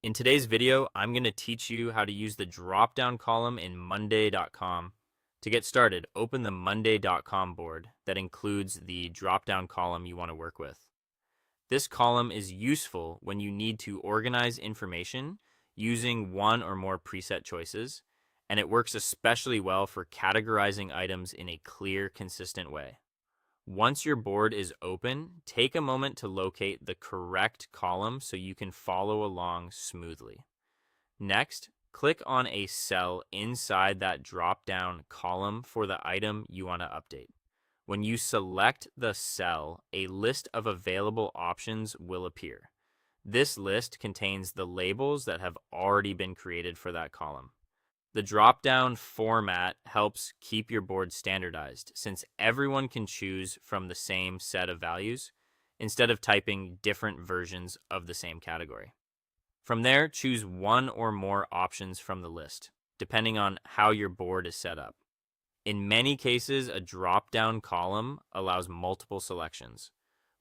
In today's video, I'm going to teach you how to use the drop-down column in Monday.com. To get started, open the Monday.com board that includes the drop-down column you want to work with. This column is useful when you need to organize information using one or more preset choices, and it works especially well for categorizing items in a clear, consistent way. Once your board is open, take a moment to locate the correct column so you can follow along smoothly. Next, click on a cell inside that drop-down column for the item you want to update. When you select the cell, a list of available options will appear. This list contains the labels that have already been created for that column. The drop-down format helps keep your board standardized since everyone can choose from the same set of values instead of typing different versions of the same category. From there, choose one or more options from the list, depending on how your board is set up. In many cases, a drop-down column allows multiple selections,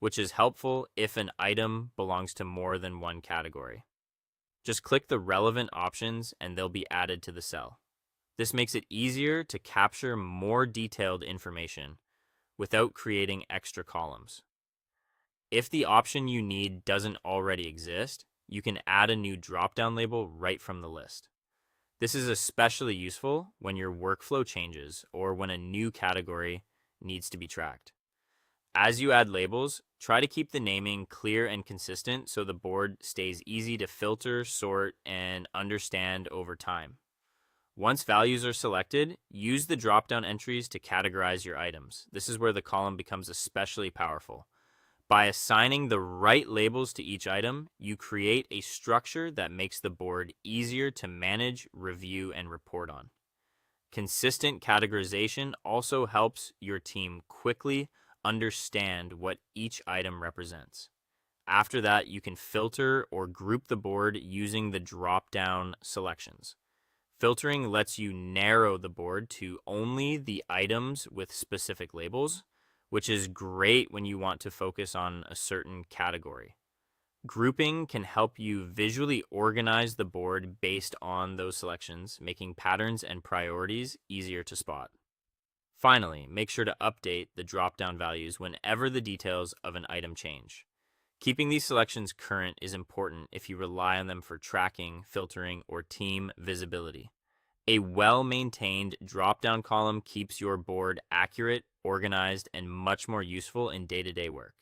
which is helpful if an item belongs to more than one category. Just click the relevant options and they'll be added to the cell. This makes it easier to capture more detailed information without creating extra columns. If the option you need doesn't already exist, you can add a new drop-down label right from the list. This is especially useful when your workflow changes or when a new category needs to be tracked. As you add labels, try to keep the naming clear and consistent so the board stays easy to filter, sort, and understand over time. Once values are selected, use the drop-down entries to categorize your items. This is where the column becomes especially powerful. By assigning the right labels to each item, you create a structure that makes the board easier to manage, review, and report on. Consistent categorization also helps your team quickly understand what each item represents. After that, you can filter or group the board using the drop-down selections. Filtering lets you narrow the board to only the items with specific labels, which is great when you want to focus on a certain category. Grouping can help you visually organize the board based on those selections, making patterns and priorities easier to spot. Finally, make sure to update the drop-down values whenever the details of an item change. Keeping these selections current is important if you rely on them for tracking, filtering, or team visibility. A well-maintained drop-down column keeps your board accurate, organized, and much more useful in day-to-day work.